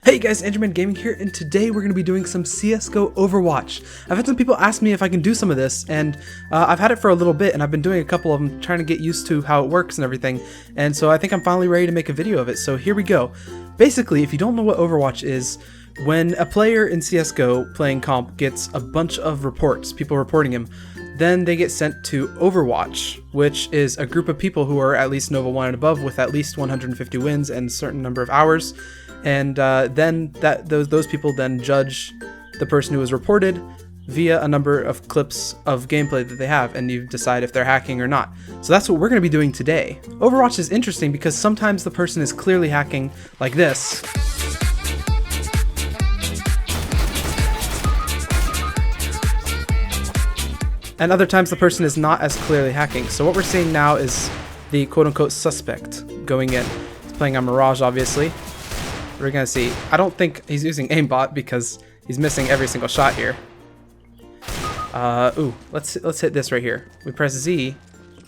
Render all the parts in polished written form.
Hey guys, AndrewmanGaming here, and today we're going to be doing some CSGO Overwatch. I've had some people ask me if I can do some of this, and I've had it for a little bit, and I've been doing a couple of them, trying to get used to how it works and everything, and so I think I'm finally ready to make a video of it, so here we go. Basically, if you don't know what Overwatch is, when a player in CSGO playing comp gets a bunch of reports, people reporting him, then they get sent to Overwatch, which is a group of people who are at least Nova 1 and above with at least 150 wins and a certain number of hours. And then those people then judge the person who was reported via a number of clips of gameplay that they have, and you decide if they're hacking or not. So that's what we're going to be doing today. Overwatch is interesting because sometimes the person is clearly hacking like this. And other times the person is not as clearly hacking. So what we're seeing now is the quote-unquote suspect going in. He's playing on Mirage, obviously. We're gonna see. I don't think he's using aimbot because he's missing every single shot here. Ooh, let's hit this right here. We press Z.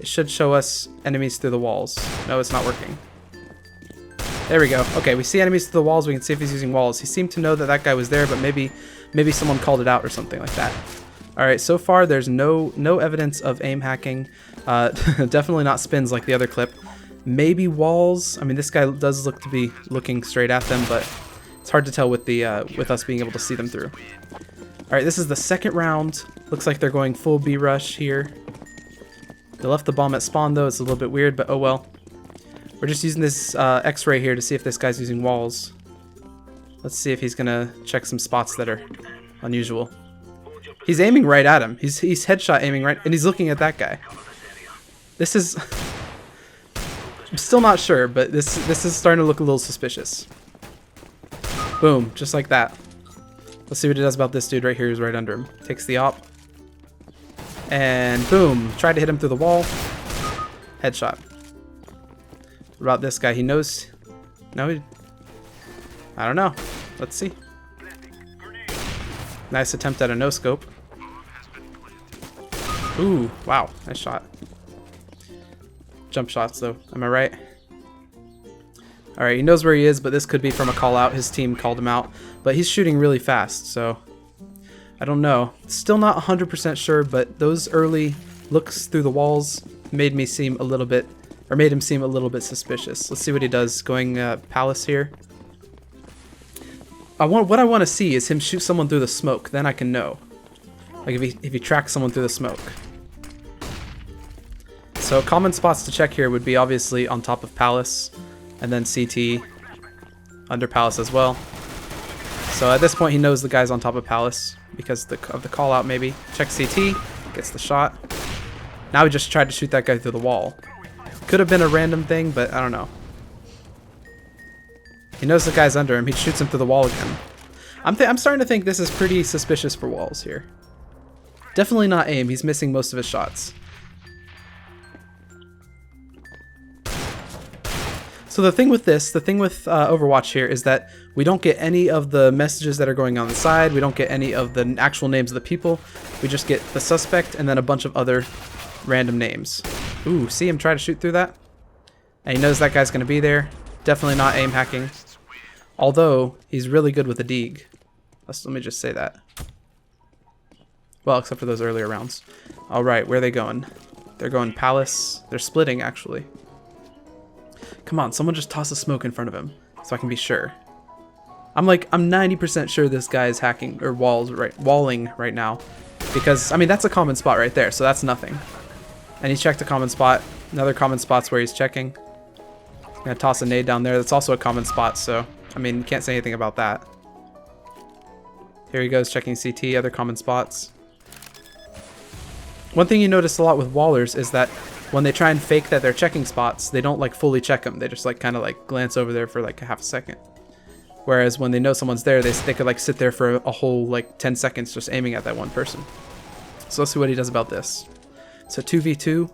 It should show us enemies through the walls. No, it's not working. There we go. Okay, we see enemies through the walls. We can see if he's using walls. He seemed to know that that guy was there, but maybe someone called it out or something like that. All right, so far there's no evidence of aim hacking. Definitely not spins like the other clip. Maybe walls. I mean, this guy does look to be looking straight at them, but it's hard to tell with the with us being able to see them through. All right, this is the second round. Looks like they're going full B rush here. They left the bomb at spawn though. It's a little bit weird, but oh well. We're just using this X-ray here to see if this guy's using walls. Let's see if he's gonna check some spots that are unusual. He's aiming right at him. He's headshot aiming right, and he's looking at that guy. This is. I'm still not sure, but this is starting to look a little suspicious. Boom, just like that. Let's see what he does about this dude right here who's right under him. Takes the op. And boom, tried to hit him through the wall. Headshot. What about this guy? He knows. No, I don't know. Let's see. Nice attempt at a no-scope. Ooh, wow, nice shot. Jump shots though, am I right? Alright, he knows where he is, but this could be from a call out. His team called him out, but he's shooting really fast, so I don't know. Still not 100% sure, but those early looks through the walls made me seem a little bit, or made him seem a little bit suspicious. Let's see what he does. Going Palace here. What I want to see is him shoot someone through the smoke, then I can know. Like if he tracks someone through the smoke. So common spots to check here would be obviously on top of Palace, and then CT under Palace as well. So at this point he knows the guy's on top of Palace because of the call out maybe. Check CT, gets the shot. Now he just tried to shoot that guy through the wall. Could have been a random thing, but I don't know. He knows the guy's under him, he shoots him through the wall again. I'm starting to think this is pretty suspicious for walls here. Definitely not aim, he's missing most of his shots. So the thing with Overwatch here is that we don't get any of the messages that are going on the side. We don't get any of the actual names of the people. We just get the suspect and then a bunch of other random names. Ooh, see him try to shoot through that? And he knows that guy's going to be there. Definitely not aim hacking. Although, he's really good with the Deeg. Let me just say that. Well, except for those earlier rounds. Alright, where are they going? They're going Palace. They're splitting, actually. Come on, someone just toss a smoke in front of him so I can be sure. I'm 90% sure this guy is hacking or walling right now, because I mean that's a common spot right there, so that's nothing. And he's checked a common spot. Another common spot's where he's checking. Gonna toss a nade down there. That's also a common spot, so I mean you can't say anything about that. Here he goes checking CT, other common spots. One thing you notice a lot with wallers is that when they try and fake that they're checking spots, they don't fully check them. They just kind of glance over there for a half a second. Whereas when they know someone's there, they could sit there for a whole 10 seconds just aiming at that one person. So let's see what he does about this. So 2v2.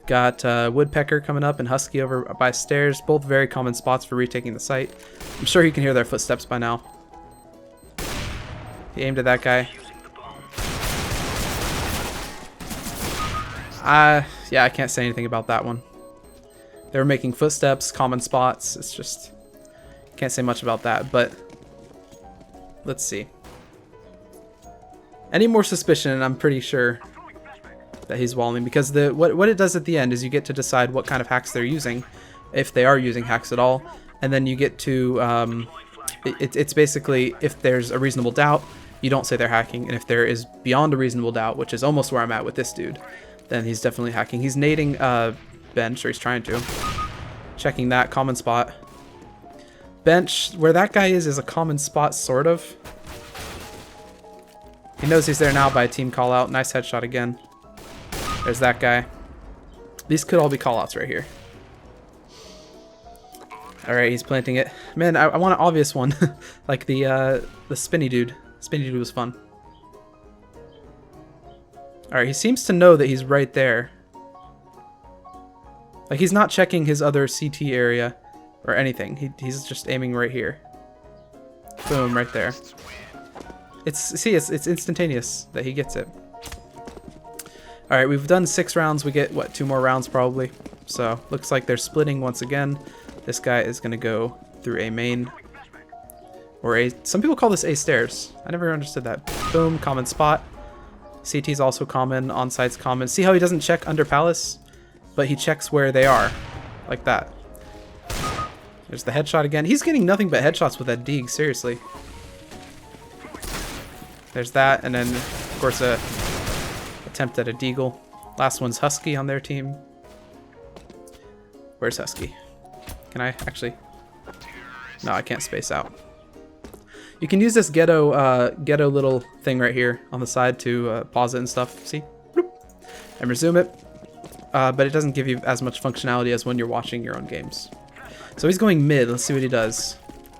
Got Woodpecker coming up and Husky over by stairs. Both very common spots for retaking the site. I'm sure you can hear their footsteps by now. He aimed at that guy. Yeah, I can't say anything about that one. They were making footsteps, common spots. It's just Can't say much about that, but let's see. Any more suspicion, and I'm pretty sure that he's walling, because what it does at the end is you get to decide what kind of hacks they're using, if they are using hacks at all, and then you get to it's basically, if there's a reasonable doubt, you don't say they're hacking, and if there is beyond a reasonable doubt, which is almost where I'm at with this dude, then he's definitely hacking. He's nading bench, or he's trying to. Checking that common spot. Bench, where that guy is a common spot, sort of. He knows he's there now by a team call out. Nice headshot again. There's that guy. These could all be call outs right here. Alright, he's planting it. Man, I want an obvious one. Like the spinny dude. Spinny dude was fun. Alright, he seems to know that he's right there. Like, he's not checking his other CT area or anything. He's just aiming right here. Boom, right there. It's instantaneous that he gets it. Alright, we've done 6 rounds. We get, what, 2 more rounds probably. So, looks like they're splitting once again. This guy is going to go through A main. Or A... Some people call this A stairs. I never understood that. Boom, common spot. CT's also common. On-site's common. See how he doesn't check under palace? But he checks where they are. Like that. There's the headshot again. He's getting nothing but headshots with that Deeg, seriously. There's that, and then, of course, a attempt at a Deagle. Last one's Husky on their team. Where's Husky? Can I actually? No, I can't space out. You can use this ghetto little thing right here on the side to pause it and stuff. See? Bloop. And resume it. But it doesn't give you as much functionality as when you're watching your own games. So he's going mid. Let's see what he does.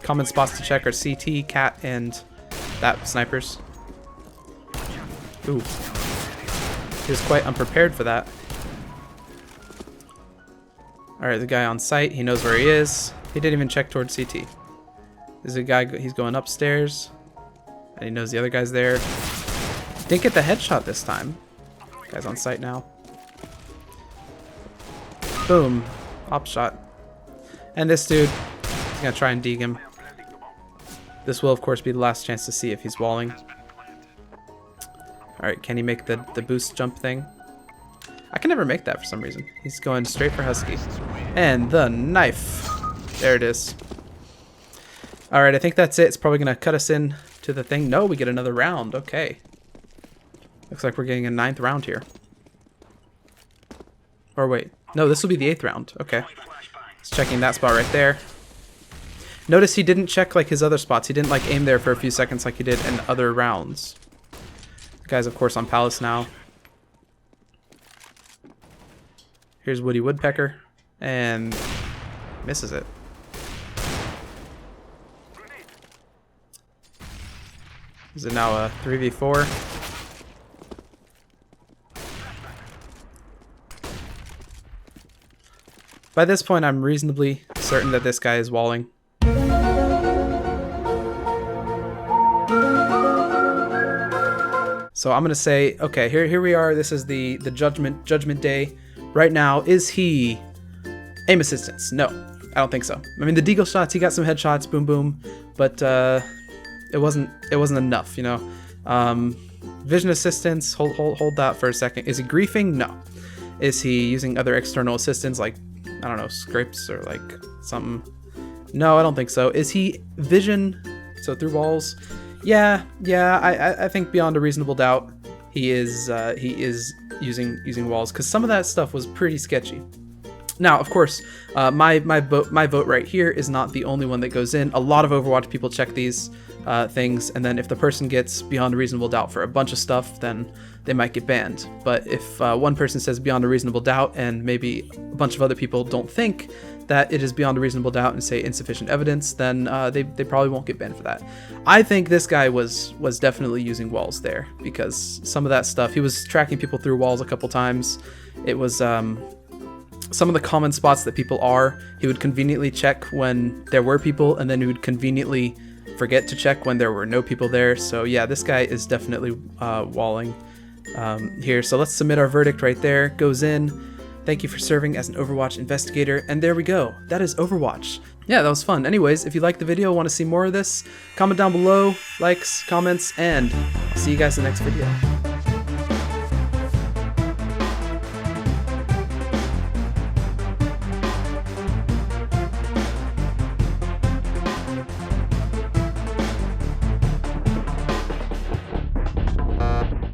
Common spots to check are CT, Cat, and that snipers. Ooh. He was quite unprepared for that. Alright, the guy on site, he knows where he is. He didn't even check towards CT. There's a guy, he's going upstairs. And he knows the other guy's there. Didn't get the headshot this time. Guy's on site now. Boom. Op shot. And this dude, he's gonna try and Deeg him. This will, of course, be the last chance to see if he's walling. Alright, can he make the boost jump thing? I can never make that for some reason. He's going straight for Husky. And the knife. There it is. Alright, I think that's it. It's probably going to cut us in to the thing. No, we get another round. Okay. Looks like we're getting a 9th round here. Or wait. No, this will be the 8th round. Okay. He's checking that spot right there. Notice he didn't check like his other spots. He didn't like aim there for a few seconds like he did in other rounds. The guy's of course on Palace now. Here's Woody Woodpecker. And misses it. Is it now a 3v4? By this point, I'm reasonably certain that this guy is walling. So I'm gonna say, okay, here we are. This is the judgment day. Right now, is he aim assistance? No, I don't think so. I mean, the deagle shots, he got some headshots, boom boom, but it wasn't enough, you know. Vision assistance, hold that for a second. Is he griefing? No. Is he using other external assistance like, I don't know, scripts or like something? No, I don't think so. Is he vision? So through walls? Yeah. I think beyond a reasonable doubt, he is using walls, because some of that stuff was pretty sketchy. Now, of course, my vote right here is not the only one that goes in. A lot of Overwatch people check these things, and then if the person gets beyond a reasonable doubt for a bunch of stuff, then they might get banned. But if one person says beyond a reasonable doubt, and maybe a bunch of other people don't think that it is beyond a reasonable doubt and say insufficient evidence, then they probably won't get banned for that. I think this guy was definitely using walls there, because some of that stuff, he was tracking people through walls a couple times. It was some of the common spots that people are, he would conveniently check when there were people, and then he would conveniently forget to check when there were no people there. So yeah, this guy is definitely walling here. So let's submit our verdict right there. Goes in. Thank you for serving as an Overwatch investigator, and there we go. That is Overwatch. Yeah, that was fun. Anyways, if you liked the video, want to see more of this, comment down below, likes, comments, and see you guys in the next video.